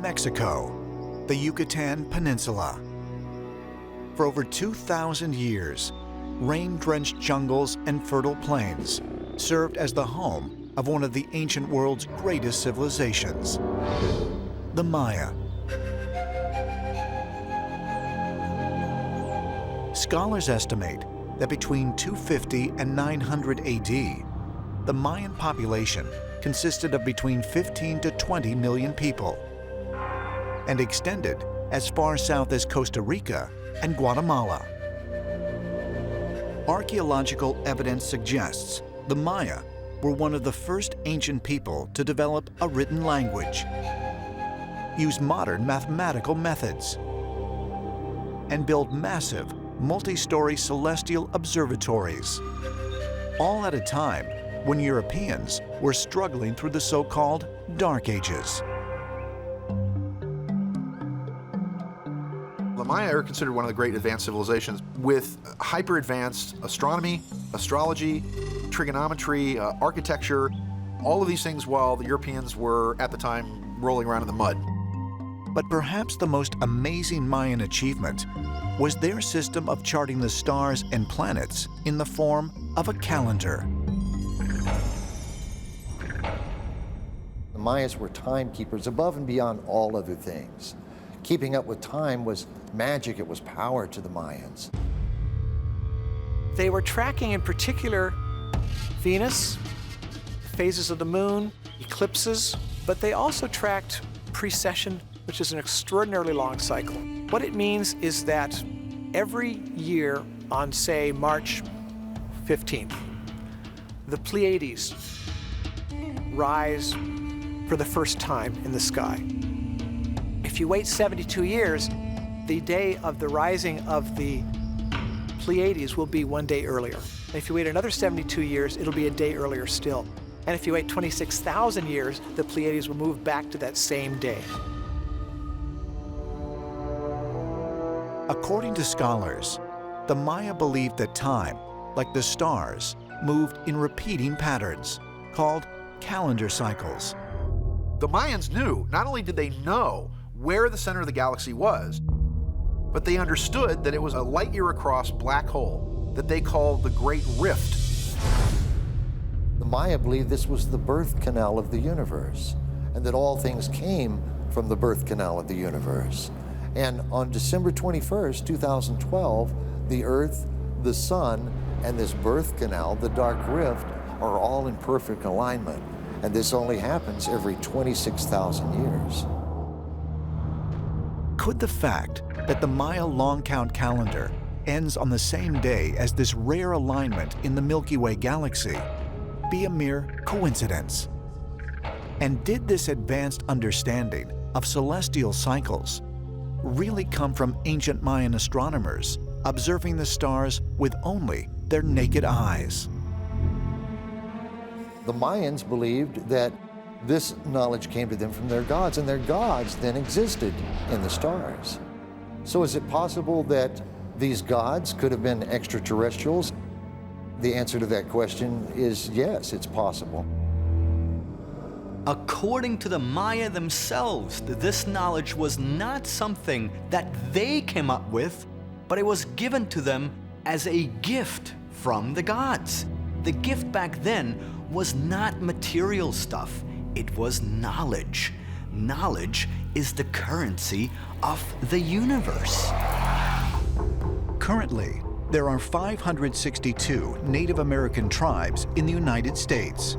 Mexico, the Yucatan Peninsula. For over 2,000 years, rain-drenched jungles and fertile plains served as the home of one of the ancient world's greatest civilizations, the Maya. Scholars estimate that between 250 and 900 AD, the Mayan population consisted of between 15 to 20 million people and extended as far south as Costa Rica and Guatemala. Archaeological evidence suggests the Maya were one of the first ancient people to develop a written language, use modern mathematical methods, and build massive, multi-story celestial observatories, all at a time when Europeans were struggling through the so-called Dark Ages. The Maya are considered one of the great advanced civilizations with hyper-advanced astronomy, astrology, trigonometry, architecture, all of these things while the Europeans were, at the time, rolling around in the mud. But perhaps the most amazing Mayan achievement was their system of charting the stars and planets in the form of a calendar. The Mayas were timekeepers above and beyond all other things. Keeping up with time was magic, it was power to the Mayans. They were tracking in particular Venus, phases of the moon, eclipses, but they also tracked precession, which is an extraordinarily long cycle. What it means is that every year on, say, March 15th, the Pleiades rise for the first time in the sky. If you wait 72 years, the day of the rising of the Pleiades will be one day earlier. And if you wait another 72 years, it'll be a day earlier still. And if you wait 26,000 years, the Pleiades will move back to that same day. According to scholars, the Maya believed that time, like the stars, moved in repeating patterns, called calendar cycles. The Mayans knew, not only did they know where the center of the galaxy was, but they understood that it was a light-year across black hole that they called the Great Rift. The Maya believed this was the birth canal of the universe, and that all things came from the birth canal of the universe. And on December 21st, 2012, the Earth, the Sun, and this birth canal, the Dark Rift, are all in perfect alignment. And this only happens every 26,000 years. Could the fact that the Maya long count calendar ends on the same day as this rare alignment in the Milky Way galaxy be a mere coincidence? And did this advanced understanding of celestial cycles really come from ancient Mayan astronomers observing the stars with only their naked eyes? The Mayans believed that this knowledge came to them from their gods, and their gods then existed in the stars. So is it possible that these gods could have been extraterrestrials? The answer to that question is yes, it's possible. According to the Maya themselves, this knowledge was not something that they came up with, but it was given to them as a gift from the gods. The gift back then was not material stuff, it was knowledge. Knowledge is the currency of the universe. Currently, there are 562 Native American tribes in the United States.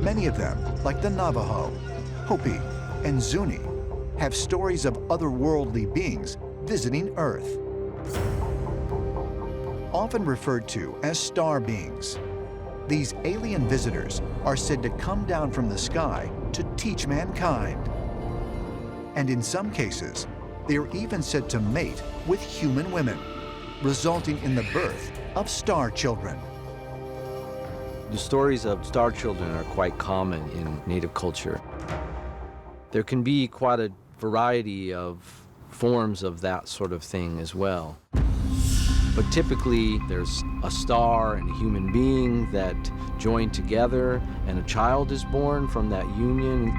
Many of them, like the Navajo, Hopi, and Zuni, have stories of otherworldly beings visiting Earth. Often referred to as star beings, these alien visitors are said to come down from the sky to teach mankind. And in some cases, they are even said to mate with human women, resulting in the birth of star children. The stories of star children are quite common in Native culture. There can be quite a variety of forms of that sort of thing as well. But typically, there's a star and a human being that join together, and a child is born from that union.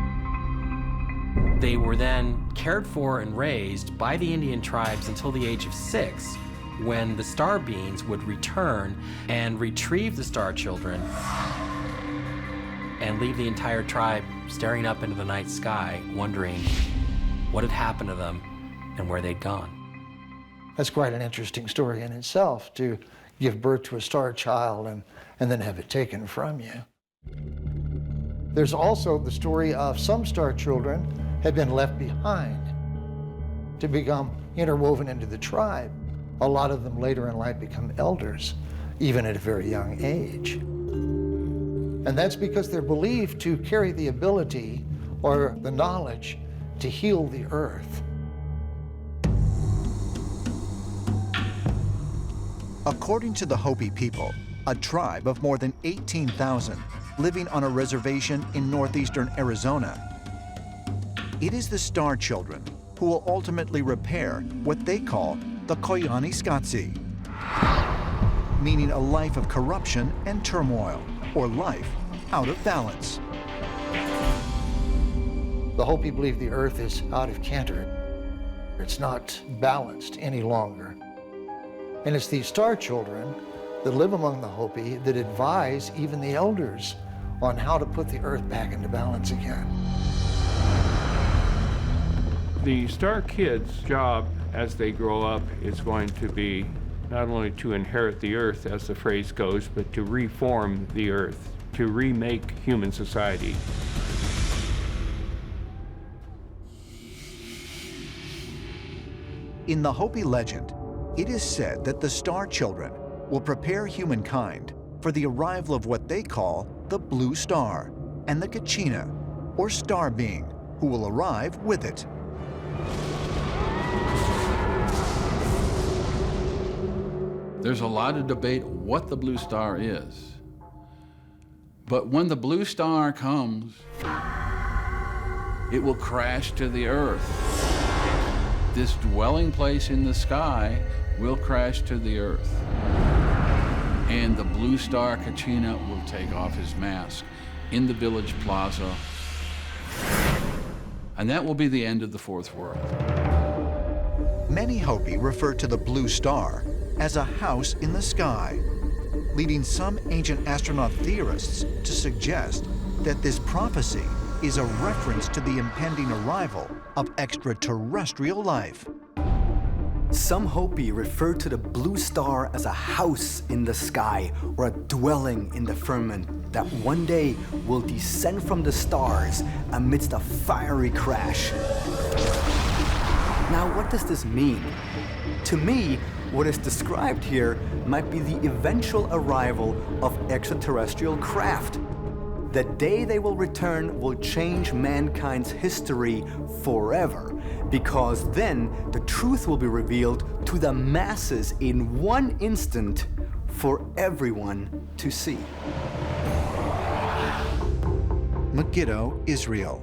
They were then cared for and raised by the Indian tribes until the age of 6, when the star beings would return and retrieve the star children and leave the entire tribe staring up into the night sky, wondering what had happened to them and where they'd gone. That's quite an interesting story in itself, to give birth to a star child and then have it taken from you. There's also the story of some star children had been left behind to become interwoven into the tribe. A lot of them later in life become elders, even at a very young age. And that's because they're believed to carry the ability or the knowledge to heal the earth. According to the Hopi people, a tribe of more than 18,000 living on a reservation in northeastern Arizona, it is the Star Children who will ultimately repair what they call the Koyani Skatsi, meaning a life of corruption and turmoil, or life out of balance. The Hopi believe the earth is out of canter. It's not balanced any longer. And it's these star children that live among the Hopi that advise even the elders on how to put the earth back into balance again. The star kids' job as they grow up is going to be not only to inherit the earth, as the phrase goes, but to reform the earth, to remake human society. In the Hopi legend, it is said that the Star Children will prepare humankind for the arrival of what they call the Blue Star and the Kachina, or star being, who will arrive with it. There's a lot of debate what the blue star is. But when the blue star comes, it will crash to the earth. This dwelling place in the sky will crash to the earth. And the blue star Kachina will take off his mask in the village plaza. And that will be the end of the fourth world. Many Hopi refer to the Blue Star as a house in the sky, leading some ancient astronaut theorists to suggest that this prophecy is a reference to the impending arrival of extraterrestrial life. Some Hopi refer to the blue star as a house in the sky or a dwelling in the firmament that one day will descend from the stars amidst a fiery crash. Now, what does this mean? To me, what is described here might be the eventual arrival of extraterrestrial craft. The day they will return will change mankind's history forever, because then the truth will be revealed to the masses in one instant for everyone to see. Megiddo, Israel.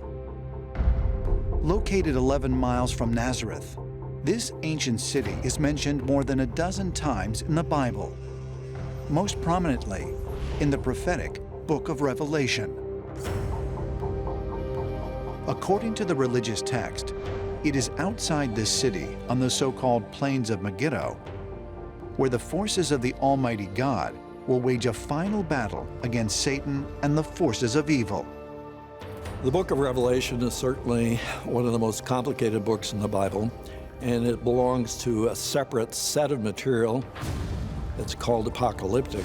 Located 11 miles from Nazareth, this ancient city is mentioned more than a dozen times in the Bible, most prominently in the prophetic Book of Revelation. According to the religious text, it is outside this city on the so-called Plains of Megiddo, where the forces of the Almighty God will wage a final battle against Satan and the forces of evil. The book of Revelation is certainly one of the most complicated books in the Bible, and it belongs to a separate set of material that's called apocalyptic.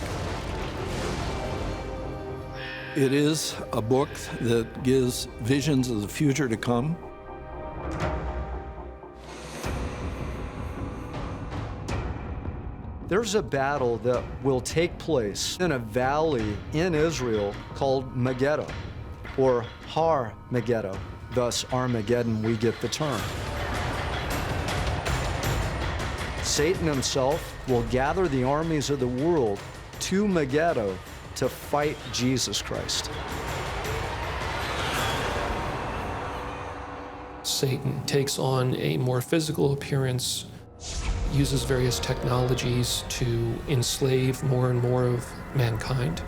It is a book that gives visions of the future to come. There's a battle that will take place in a valley in Israel called Megiddo, or Har Megiddo. Thus, Armageddon, we get the term. Satan himself will gather the armies of the world to Megiddo to fight Jesus Christ. Satan takes on a more physical appearance, uses various technologies to enslave more and more of mankind.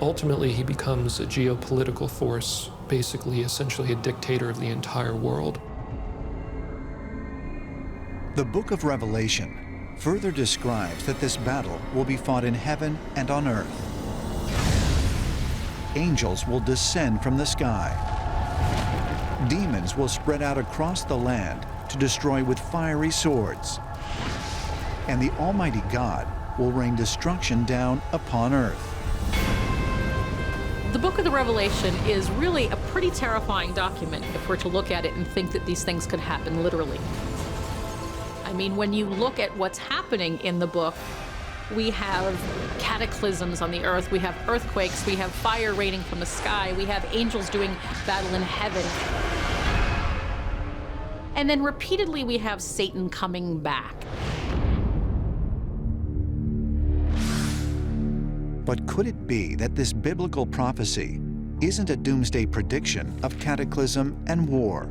Ultimately, he becomes a geopolitical force, basically, essentially a dictator of the entire world. The book of Revelation further describes that this battle will be fought in heaven and on earth. Angels will descend from the sky. Demons will spread out across the land to destroy with fiery swords. And the Almighty God will rain destruction down upon earth. The book of the Revelation is really a pretty terrifying document if we're to look at it and think that these things could happen literally. I mean, when you look at what's happening in the book, we have cataclysms on the earth, we have earthquakes, we have fire raining from the sky, we have angels doing battle in heaven. And then repeatedly we have Satan coming back. But could it be that this biblical prophecy isn't a doomsday prediction of cataclysm and war,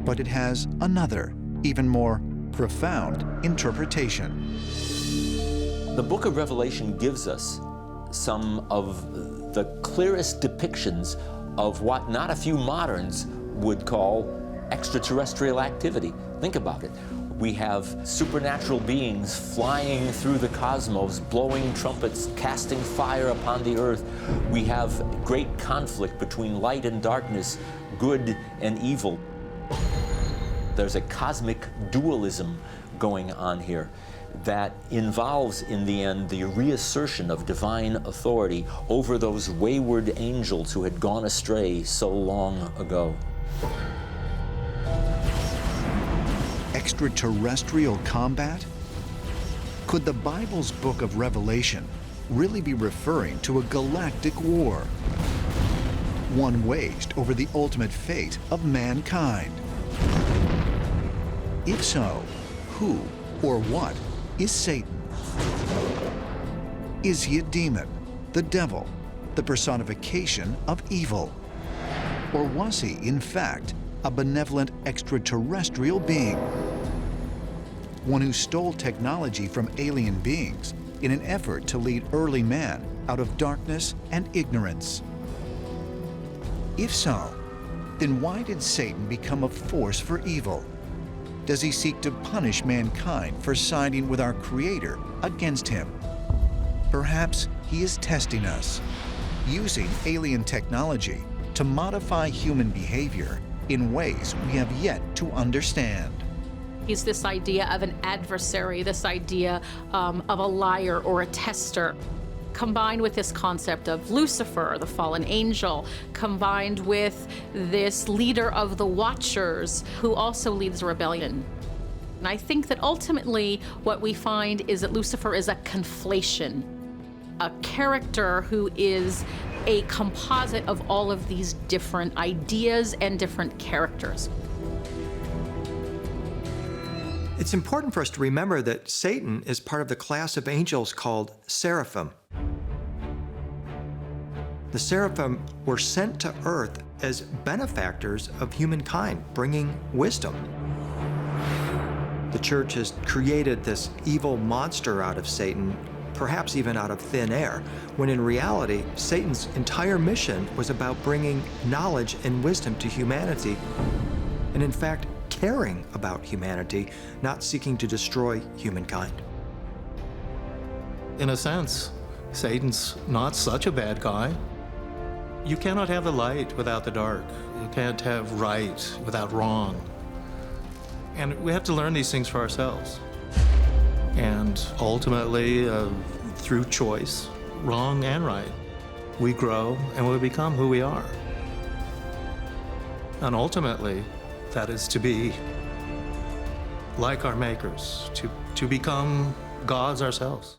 but it has another, even more profound interpretation? The book of Revelation gives us some of the clearest depictions of what not a few moderns would call extraterrestrial activity. Think about it. We have supernatural beings flying through the cosmos, blowing trumpets, casting fire upon the earth. We have great conflict between light and darkness, good and evil. There's a cosmic dualism going on here that involves, in the end, the reassertion of divine authority over those wayward angels who had gone astray so long ago. Extraterrestrial combat? Could the Bible's book of Revelation really be referring to a galactic war? One waged over the ultimate fate of mankind? If so, who or what is Satan? Is he a demon, the devil, the personification of evil? Or was he, in fact, a benevolent extraterrestrial being? One who stole technology from alien beings in an effort to lead early man out of darkness and ignorance? If so, then why did Satan become a force for evil? Does he seek to punish mankind for siding with our Creator against him? Perhaps he is testing us, using alien technology to modify human behavior in ways we have yet to understand. He's this idea of an adversary, this idea of a liar or a tester, combined with this concept of Lucifer, the fallen angel, combined with this leader of the Watchers, who also leads a rebellion. And I think that ultimately what we find is that Lucifer is a conflation, a character who is a composite of all of these different ideas and different characters. It's important for us to remember that Satan is part of the class of angels called seraphim. The seraphim were sent to earth as benefactors of humankind, bringing wisdom. The church has created this evil monster out of Satan, perhaps even out of thin air, when in reality, Satan's entire mission was about bringing knowledge and wisdom to humanity, and in fact, caring about humanity, not seeking to destroy humankind. In a sense, Satan's not such a bad guy. You cannot have the light without the dark. You can't have right without wrong. And we have to learn these things for ourselves. And ultimately, through choice, wrong and right, we grow and we become who we are. And ultimately, that is to be like our makers, to become gods ourselves.